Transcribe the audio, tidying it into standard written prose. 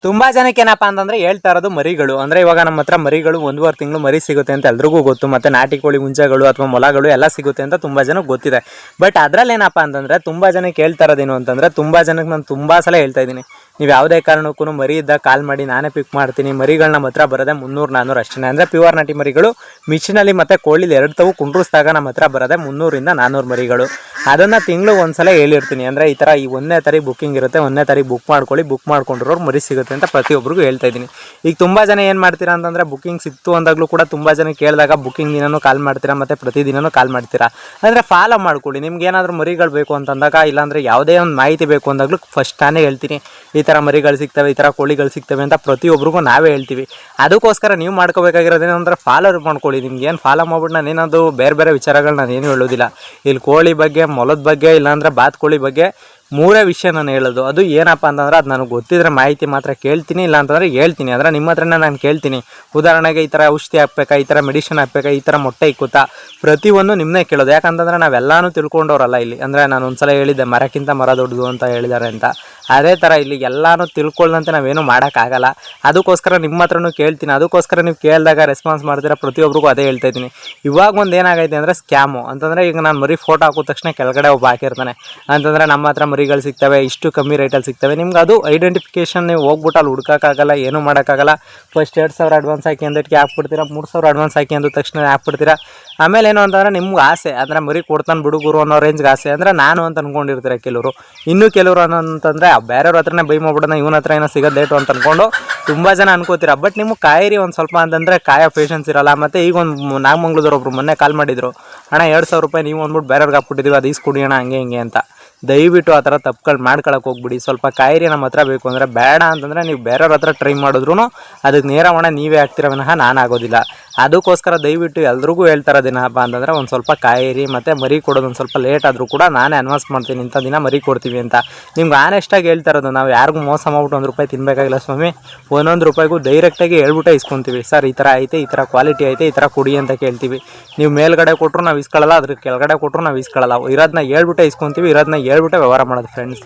ತುಂಬಾ ಜನಕ್ಕೆ ಏನಪ್ಪಾ ಅಂತಂದ್ರೆ ಹೇಳ್ತಾ ಇರೋದು ಮರಿಗಳು ಅಂದ್ರೆ ಇವಾಗ ನಮ್ಮ ಹತ್ರ ಮರಿಗಳು 1.5 ತಿಂಗಳು ಮರಿ ಸಿಗುತ್ತೆ ಅಂತ ಎಲ್ರಿಗೂ ಗೊತ್ತು. ಮತ್ತೆ ನಾಟಿ ಕೋಳಿ ಹುಂಜಗಳು ಅಥವಾ ಮೊಲಗಳು ಎಲ್ಲ ಸಿಗುತ್ತೆ ಅಂತ ತುಂಬಾ ಜನಕ್ಕೆ ಗೊತ್ತಿದೆ. ಬಟ್ ಅದ್ರಲ್ಲಿ ಏನಪ್ಪಾ ಅಂತಂದ್ರೆ ತುಂಬಾ ಜನಕ್ಕೆ ಹೇಳ್ತಾ ಇರೋದೇನು ಅಂತಂದ್ರೆ ತುಂಬಾ ಜನಕ್ಕೆ ನಾನು ತುಂಬಾ ಸಲ ಹೇಳ್ತಾ ಇದ್ದೀನಿ, ನೀವು ಯಾವುದೇ ಕಾರಣಕ್ಕೂ ಮರಿ ಇದ್ದಾಗ ಕಾಲ್ ಮಾಡಿ ನಾನೇ ಪಿಕ್ ಮಾಡ್ತೀನಿ. ಮರಿಗಳು ನಮ್ಮ ಹತ್ರ ಬರೋದೆ 300-400 ಅಷ್ಟೇ. ಅಂದರೆ ಪ್ಯೂರ್ ನಾಟಿ ಮರಿಗಳು ಮಿಷಿನಲ್ಲಿ ಮತ್ತು ಕೋಳಿಲಿ ಎರಡು ತವು ಕುಂಡ್ರಿಸಿದಾಗ ನಮ್ಮ ಹತ್ರ ಬರೋದೆ 300-400 ಮರಿಗಳು. ಅದನ್ನು ತಿಂಗಳು ಒಂದ್ಸಲ ಹೇಳಿರ್ತೀನಿ. ಅಂದರೆ ಈ ಥರ ಈ 1ನೇ ತಾರೀಕು ಬುಕ್ಕಿಂಗ್ ಇರುತ್ತೆ, 1ನೇ ತಾರೀಕು ಬುಕ್ ಮಾಡ್ಕೊಳ್ಳಿ, ಬುಕ್ ಮಾಡ್ಕೊಂಡಿರೋರು ಮರಿ ಸಿಗುತ್ತೆ ಅಂತ ಪ್ರತಿಯೊಬ್ಬರಿಗೂ ಹೇಳ್ತಾ ಇದ್ದೀನಿ. ಈಗ ತುಂಬ ಜನ ಏನು ಮಾಡ್ತೀರಾ ಅಂತಂದರೆ ಬುಕ್ಕಿಂಗ್ ಸಿಕ್ತು ಅಂದಾಗಲೂ ಕೂಡ ತುಂಬ ಜನ ಕೇಳಿದಾಗ ಬುಕ್ಕಿಂಗ್ ದಿನವೂ ಕಾಲ್ ಮಾಡ್ತೀರಾ ಮತ್ತು ಪ್ರತಿದಿನವೂ ಕಾಲ್ ಮಾಡ್ತೀರಾ. ಅಂದರೆ ಫಾಲೋ ಮಾಡ್ಕೊಳ್ಳಿ. ನಿಮ್ಗೆ ಏನಾದರೂ ಮರಿಗಳು ಬೇಕು ಅಂತಂದಾಗ, ಇಲ್ಲಾಂದರೆ ಯಾವುದೇ ಒಂದು ಮಾಹಿತಿ ಬೇಕು ಅಂದಾಗಲೂ ಫಸ್ಟ್ ನಾನೇ ಹೇಳ್ತೀನಿ, ಈ ಥರ ಮರಿಗಳು ಸಿಗ್ತವೆ, ಈ ಥರ ಕೋಳಿಗಳು ಸಿಗ್ತವೆ ಅಂತ ಪ್ರತಿಯೊಬ್ಬರಿಗೂ ನಾವೇ ಹೇಳ್ತೀವಿ. ಅದಕ್ಕೋಸ್ಕರ ನೀವು ಮಾಡ್ಕೋಬೇಕಾಗಿರೋದೇನಂದ್ರೆ ಫಾಲೋ ಮಾಡ್ಕೊಳ್ಳಿ. ನಿಮ್ಗೆ ಏನು ಫಾಲೋ ಮಾಡ್ಬಿಟ್ಟು ನಾನೇನದು ಬೇರೆ ಬೇರೆ ವಿಚಾರಗಳು ನಾನೇನು ಹೇಳೋದಿಲ್ಲ. ಇಲ್ಲಿ ಕೋಳಿ ಬಗ್ಗೆ, ಮೊಲದ ಬಗ್ಗೆ, ಇಲ್ಲಾಂದರೆ ಬಾತುಕೋಳಿ ಬಗ್ಗೆ 3 ವಿಷಯ ನಾನು ಹೇಳೋದು. ಅದು ಏನಪ್ಪ ಅಂತಂದ್ರೆ ಅದು ನನಗೆ ಗೊತ್ತಿದ್ರೆ ಮಾಹಿತಿ ಮಾತ್ರ ಕೇಳ್ತೀನಿ, ಇಲ್ಲ ಅಂತಂದರೆ ಹೇಳ್ತೀನಿ. ಅಂದರೆ ನಿಮ್ಮ ಹತ್ರನೇ ನಾನು ಕೇಳ್ತೀನಿ. ಉದಾಹರಣೆಗೆ ಈ ಥರ ಔಷಧಿ ಹಾಕ್ಬೇಕಾ, ಈ ಥರ ಮೆಡಿಸಿನ್ ಹಾಕ್ಬೇಕಾ, ಈ ಥರ ಮೊಟ್ಟೆ ಇಕ್ಕುತ್ತಾ, ಪ್ರತಿಯೊಂದು ನಿಮ್ಮನ್ನೇ ಕೇಳೋದು. ಯಾಕಂತಂದರೆ ನಾವೆಲ್ಲನೂ ತಿಳ್ಕೊಂಡವ್ರಲ್ಲ ಇಲ್ಲಿ. ಅಂದರೆ ನಾನು ಒಂದ್ಸಲ ಹೇಳಿದ್ದೆ ಮರಕ್ಕಿಂತ ಮರ ದೊಡ್ಡದು ಅಂತ ಹೇಳಿದ್ದಾರೆ ಅಂತ. ಅದೇ ಥರ ಇಲ್ಲಿ ಎಲ್ಲನೂ ತಿಳ್ಕೊಳ್ಳಂತೆ ನಾವೇನು ಮಾಡೋಕ್ಕಾಗಲ್ಲ. ಅದಕ್ಕೋಸ್ಕರ ನಿಮ್ಮ ಹತ್ರನೂ ಕೇಳ್ತೀನಿ. ಅದಕ್ಕೋಸ್ಕರ ನೀವು ಕೇಳಿದಾಗ ರೆಸ್ಪಾನ್ಸ್ ಮಾಡ್ತೀರಾ, ಪ್ರತಿಯೊಬ್ಬರಿಗೂ ಅದೇ ಹೇಳ್ತಾ ಇದ್ದೀನಿ. ಇವಾಗ ಒಂದು ಏನಾಗೈತೆ ಅಂದರೆ ಸ್ಕ್ಯಾಮು ಅಂತಂದರೆ, ಈಗ ನಾನು ಮರಿ ಫೋಟೋ ಹಾಕಿದ ತಕ್ಷಣ ಕೆಳಗಡೆ ಒಬ್ಬ ಹಾಕಿರ್ತಾನೆ ಅಂತಂದರೆ ನಮ್ಮ ಹತ್ರ ಮರಿಗಳು ಸಿಗ್ತವೆ, ಇಷ್ಟು ಕಮ್ಮಿ ರೇಟಲ್ಲಿ ಸಿಗ್ತವೆ. ನಿಮ್ಗೆ ಅದು ಐಡೆಂಟಿಫಿಕೇಷನ್ ನೀವು ಹೋಗ್ಬಿಟ್ಟು ಅಲ್ಲಿ ಹುಡ್ಕೋಕ್ಕಾಗಲ್ಲ, ಏನೂ ಮಾಡೋಕ್ಕಾಗಲ್ಲ. ಫಸ್ಟ್ 2,000 ಅಡ್ವಾನ್ಸ್ ಹಾಕಿ ಅಂದಕ್ಕೆ ಹಾಕ್ಬಿಡ್ತೀರಾ, 3,000 ಅಡ್ವಾನ್ಸ್ ಹಾಕಿ ಅಂದ ತಕ್ಷಣ ಹಾಕ್ಬಿಡ್ತೀರಾ. ಆಮೇಲೆ ಏನು ಅಂತಂದರೆ ನಿಮ್ಗೆ ಆಸೆ, ಅಂದರೆ ಮರಿ ಕೊಡ್ತಾನೆ ಬಿಡುಗರು ಅನ್ನೋ ರೇಂಜ್ಗೆ ಆಸೆ. ಅಂದರೆ ನಾನು ಅಂತ ಅಂದ್ಕೊಂಡಿರ್ತಾರೆ ಕೆಲವರು. ಇನ್ನೂ ಕೆಲವರು ಅಂತಂದರೆ ಬೇರೆಯವ್ರ ಹತ್ರನೇ ಬೈ ಮಾಡ್ಬಿಡೋಣ, ಇವನ ಹತ್ರ ಏನೋ ಸಿಗೋದು ಲೇಟು ಅಂತ ಅಂದ್ಕೊಂಡು ತುಂಬ ಜನ ಅನ್ಕೋತೀರ. ಬಟ್ ನಿಮ್ಗೆ ಕಾಯಿರಿ ಒಂದು ಸ್ವಲ್ಪ ಅಂತಂದರೆ ಕಾಯೋ ಪೇಷನ್ಸ್ ಇರೋಲ್ಲ. ಮತ್ತು ಈಗ ಒಂದು ನಾಗಮಂಗ್ಲದವ್ರು ಒಬ್ರು ಮೊನ್ನೆ ಕಾಲ್ ಮಾಡಿದ್ರು, ಅಣ್ಣ 2,000 ರೂಪಾಯಿ ನೀವು ಅಂದ್ಬಿಟ್ಟು ಬೇರೆಯವ್ರಿಗೆ ಹಾಕ್ಬಿಟ್ಟಿದ್ದೀವಿ, ಅದು ಈಸ್ಕೊಡಿ ಅಣ್ಣ ಹಂಗೆ ಹಿಂಗೆ ಅಂತ. ದಯವಿಟ್ಟು ಆ ಥರ ತಪ್ಪುಗಳು ಮಾಡ್ಕೊಳಕ್ಕೆ ಹೋಗ್ಬಿಡಿ. ಸ್ವಲ್ಪ ಕಾಯಿರಿ ನಮ್ಮ ಹತ್ರ ಬೇಕು ಅಂದರೆ. ಬೇಡ ಅಂತಂದರೆ ನೀವು ಬೇರೆಯವ್ರ ಹತ್ರ ಟ್ರೈ ಮಾಡಿದ್ರು ಅದಕ್ಕೆ ನೇರ ಹೊಣೆ ನೀವೇ ಆಗ್ತೀರ ವಿನಃ ನಾನು ಆಗೋದಿಲ್ಲ. ಅದಕ್ಕೋಸ್ಕರ ದಯವಿಟ್ಟು ಎಲ್ರಿಗೂ ಹೇಳ್ತಾರೋದೇನಪ್ಪ ಅಂತಂದರೆ ಒಂದು ಸ್ವಲ್ಪ ಕಾಯಿರಿ. ಮತ್ತು ಮರಿ ಕೊಡೋದು ಒಂದು ಸ್ವಲ್ಪ ಲೇಟ್ ಆದರೂ ಕೂಡ ನಾನೇ ಅನ್ವಾನ್ಸ್ ಮಾಡ್ತೀನಿ, ಇಂಥ ದಿನ ಮರಿ ಕೊಡ್ತೀವಿ ಅಂತ. ನಿಮ್ಗೆ ಆನೆಸ್ಟಾಗಿ ಹೇಳ್ತಾ ಇರೋದು. ನಾವು ಯಾರಿಗೂ ಮೋಸ ಮಾಡ್ಬಿಟ್ಟು 1 ರೂಪಾಯಿ ತಿನ್ನಬೇಕಾಗಿಲ್ಲ ಸ್ವಾಮಿ. 1 ರೂಪಾಯಿಗೂ ಡೈರೆಕ್ಟಾಗಿ ಹೇಳ್ಬಿಟ್ಟೆ ಇಸ್ಕೊತೀವಿ. ಸರ್ ಈ ಥರ ಐತೆ, ಈ ಥರ ಕ್ವಾಲಿಟಿ ಐತೆ, ಈ ಥರ ಕೊಡಿ ಅಂತ ಕೇಳ್ತೀವಿ. ನೀವು ಮೇಲ್ಗಡೆ ಕೊಟ್ಟರು ನಾವು ಇಸ್ಕೊಳ್ಳಲ್ಲ, ಅದ್ರ ಕೆಳಗಡೆ ಕೊಟ್ಟರು ನಾವು ಇಸ್ಕೊಳ್ಳಲ್ಲ. ಇರೋದನ್ನ ಹೇಳ್ಬಿಟ್ಟೆ ಇಸ್ಕೊತೀವಿ, ಇರೋದನ್ನ ಹೇಳ್ಬಿಟ್ಟೆ ವ್ಯವಹಾರ ಮಾಡೋದು ಫ್ರೆಂಡ್ಸ್.